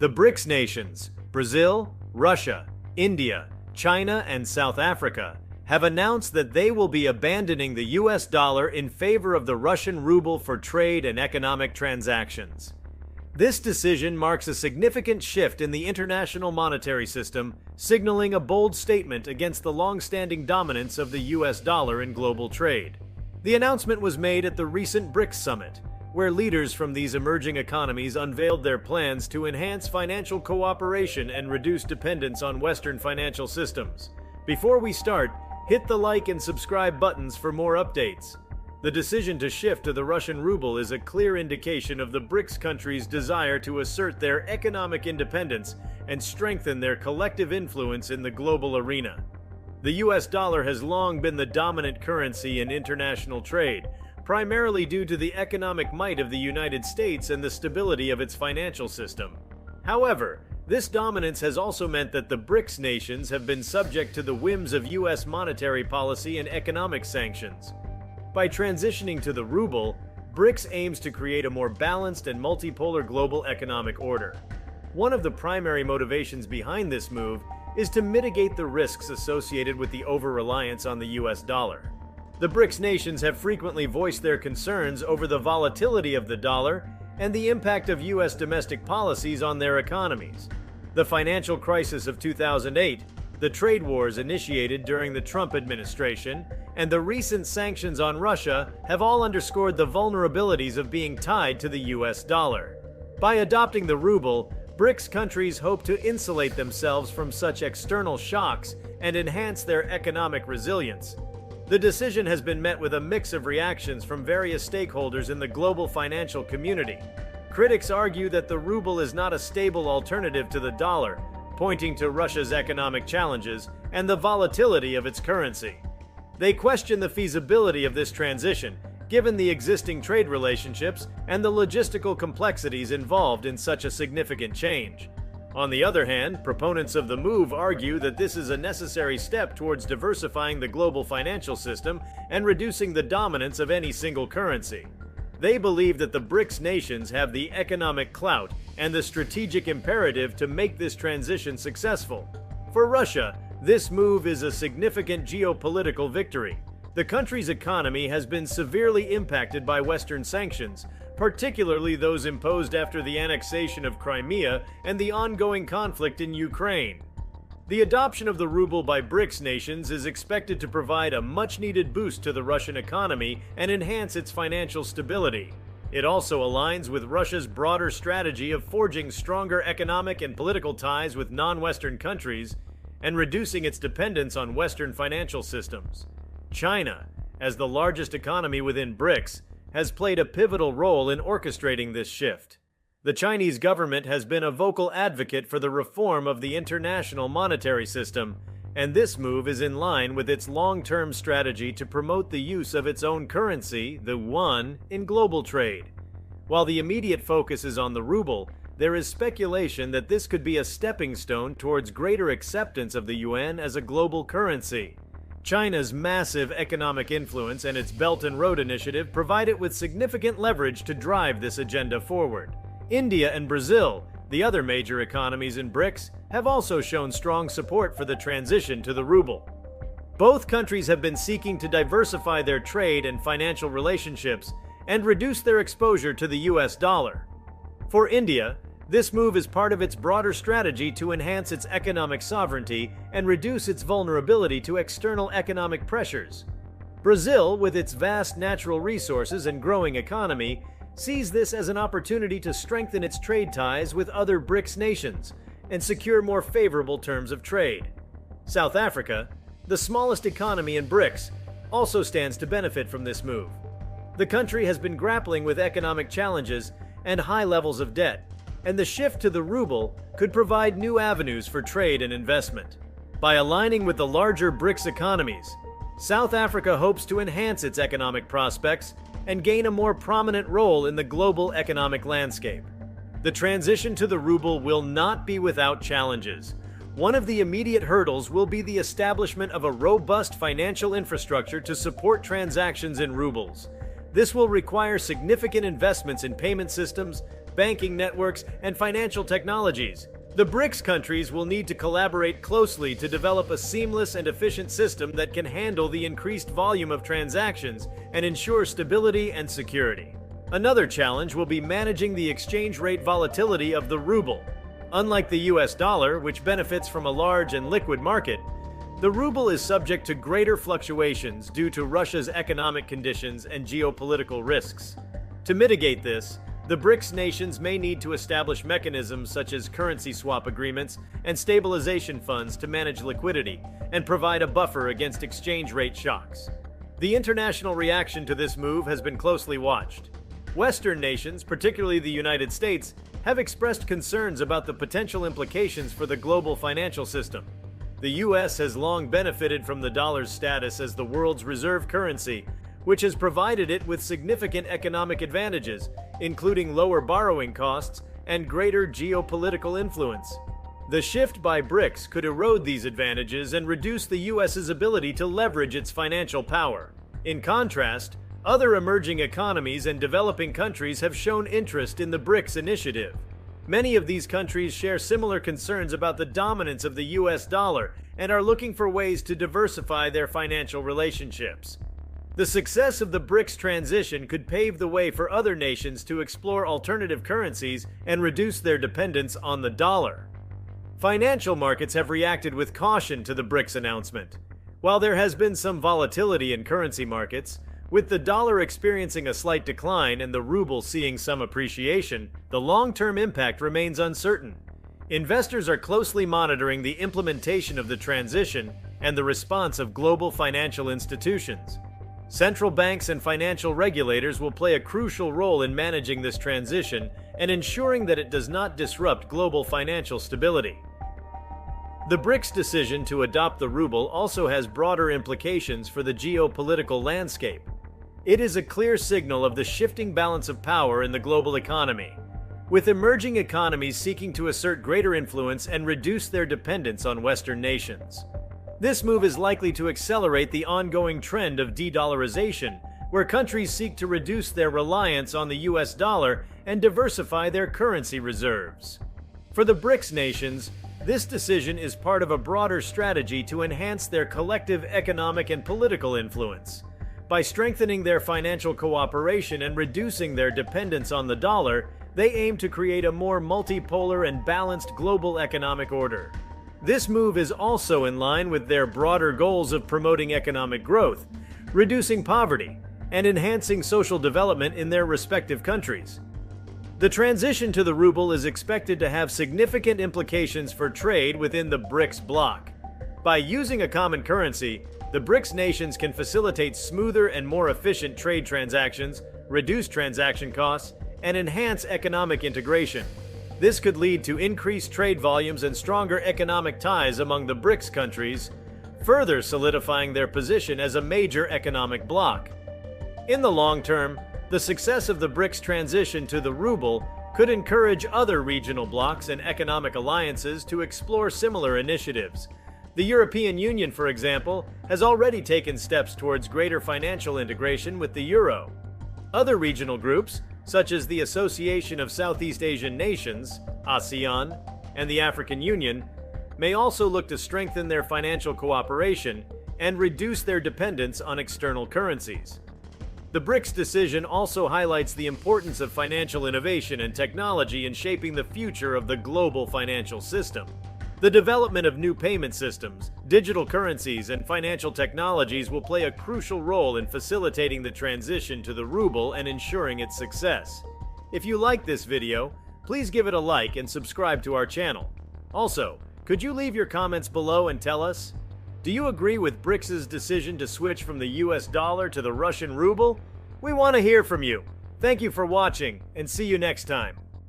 The BRICS nations, Brazil, Russia, India, China, and South Africa, have announced that they will be abandoning the US dollar in favor of the Russian ruble for trade and economic transactions. This decision marks a significant shift in the international monetary system, signaling a bold statement against the long-standing dominance of the US dollar in global trade. The announcement was made at the recent BRICS summit, where leaders from these emerging economies unveiled their plans to enhance financial cooperation and reduce dependence on Western financial systems. Before we start, hit the like and subscribe buttons for more updates. The decision to shift to the Russian ruble is a clear indication of the BRICS countries' desire to assert their economic independence and strengthen their collective influence in the global arena. The US dollar has long been the dominant currency in international trade, primarily due to the economic might of the United States and the stability of its financial system. However, this dominance has also meant that the BRICS nations have been subject to the whims of US monetary policy and economic sanctions. By transitioning to the ruble, BRICS aims to create a more balanced and multipolar global economic order. One of the primary motivations behind this move is to mitigate the risks associated with the over-reliance on the US dollar. The BRICS nations have frequently voiced their concerns over the volatility of the dollar and the impact of US domestic policies on their economies. The financial crisis of 2008, the trade wars initiated during the Trump administration, and the recent sanctions on Russia have all underscored the vulnerabilities of being tied to the US dollar. By adopting the ruble, BRICS countries hope to insulate themselves from such external shocks and enhance their economic resilience. The decision has been met with a mix of reactions from various stakeholders in the global financial community. Critics argue that the ruble is not a stable alternative to the dollar, pointing to Russia's economic challenges and the volatility of its currency. They question the feasibility of this transition, given the existing trade relationships and the logistical complexities involved in such a significant change. On the other hand, proponents of the move argue that this is a necessary step towards diversifying the global financial system and reducing the dominance of any single currency. They believe that the BRICS nations have the economic clout and the strategic imperative to make this transition successful. For Russia, this move is a significant geopolitical victory. The country's economy has been severely impacted by Western sanctions, particularly those imposed after the annexation of Crimea and the ongoing conflict in Ukraine. The adoption of the ruble by BRICS nations is expected to provide a much-needed boost to the Russian economy and enhance its financial stability. It also aligns with Russia's broader strategy of forging stronger economic and political ties with non-Western countries and reducing its dependence on Western financial systems. China, as the largest economy within BRICS, has played a pivotal role in orchestrating this shift. The Chinese government has been a vocal advocate for the reform of the international monetary system, and this move is in line with its long-term strategy to promote the use of its own currency, the yuan, in global trade. While the immediate focus is on the ruble, there is speculation that this could be a stepping stone towards greater acceptance of the yuan as a global currency. China's massive economic influence and its Belt and Road Initiative provide it with significant leverage to drive this agenda forward. India and Brazil, the other major economies in BRICS, have also shown strong support for the transition to the ruble. Both countries have been seeking to diversify their trade and financial relationships and reduce their exposure to the US dollar. For India, this move is part of its broader strategy to enhance its economic sovereignty and reduce its vulnerability to external economic pressures. Brazil, with its vast natural resources and growing economy, sees this as an opportunity to strengthen its trade ties with other BRICS nations and secure more favorable terms of trade. South Africa, the smallest economy in BRICS, also stands to benefit from this move. The country has been grappling with economic challenges and high levels of debt, and the shift to the ruble could provide new avenues for trade and investment. By aligning with the larger BRICS economies, South Africa hopes to enhance its economic prospects and gain a more prominent role in the global economic landscape. The transition to the ruble will not be without challenges. One of the immediate hurdles will be the establishment of a robust financial infrastructure to support transactions in rubles. This will require significant investments in payment systems, banking networks, and financial technologies. The BRICS countries will need to collaborate closely to develop a seamless and efficient system that can handle the increased volume of transactions and ensure stability and security. Another challenge will be managing the exchange rate volatility of the ruble. Unlike the US dollar, which benefits from a large and liquid market, the ruble is subject to greater fluctuations due to Russia's economic conditions and geopolitical risks. To mitigate this, the BRICS nations may need to establish mechanisms such as currency swap agreements and stabilization funds to manage liquidity and provide a buffer against exchange rate shocks. The international reaction to this move has been closely watched. Western nations, particularly the United States, have expressed concerns about the potential implications for the global financial system. The US has long benefited from the dollar's status as the world's reserve currency, which has provided it with significant economic advantages, including lower borrowing costs and greater geopolitical influence. The shift by BRICS could erode these advantages and reduce the US's ability to leverage its financial power. In contrast, other emerging economies and developing countries have shown interest in the BRICS initiative. Many of these countries share similar concerns about the dominance of the US dollar and are looking for ways to diversify their financial relationships. The success of the BRICS transition could pave the way for other nations to explore alternative currencies and reduce their dependence on the dollar. Financial markets have reacted with caution to the BRICS announcement. While there has been some volatility in currency markets, with the dollar experiencing a slight decline and the ruble seeing some appreciation, the long-term impact remains uncertain. Investors are closely monitoring the implementation of the transition and the response of global financial institutions. Central banks and financial regulators will play a crucial role in managing this transition and ensuring that it does not disrupt global financial stability. The BRICS decision to adopt the ruble also has broader implications for the geopolitical landscape. It is a clear signal of the shifting balance of power in the global economy, with emerging economies seeking to assert greater influence and reduce their dependence on Western nations. This move is likely to accelerate the ongoing trend of de-dollarization, where countries seek to reduce their reliance on the US dollar and diversify their currency reserves. For the BRICS nations, this decision is part of a broader strategy to enhance their collective economic and political influence. By strengthening their financial cooperation and reducing their dependence on the dollar, they aim to create a more multipolar and balanced global economic order. This move is also in line with their broader goals of promoting economic growth, reducing poverty, and enhancing social development in their respective countries. The transition to the ruble is expected to have significant implications for trade within the BRICS bloc. By using a common currency, the BRICS nations can facilitate smoother and more efficient trade transactions, reduce transaction costs, and enhance economic integration. This could lead to increased trade volumes and stronger economic ties among the BRICS countries, further solidifying their position as a major economic bloc. In the long term, the success of the BRICS transition to the ruble could encourage other regional blocs and economic alliances to explore similar initiatives. The European Union, for example, has already taken steps towards greater financial integration with the euro. Other regional groups, such as the Association of Southeast Asian Nations, ASEAN, and the African Union, may also look to strengthen their financial cooperation and reduce their dependence on external currencies. The BRICS decision also highlights the importance of financial innovation and technology in shaping the future of the global financial system. The development of new payment systems, digital currencies, and financial technologies will play a crucial role in facilitating the transition to the ruble and ensuring its success. If you like this video, please give it a like and subscribe to our channel. Also, could you leave your comments below and tell us, do you agree with BRICS' decision to switch from the US dollar to the Russian ruble? We want to hear from you. Thank you for watching, and see you next time.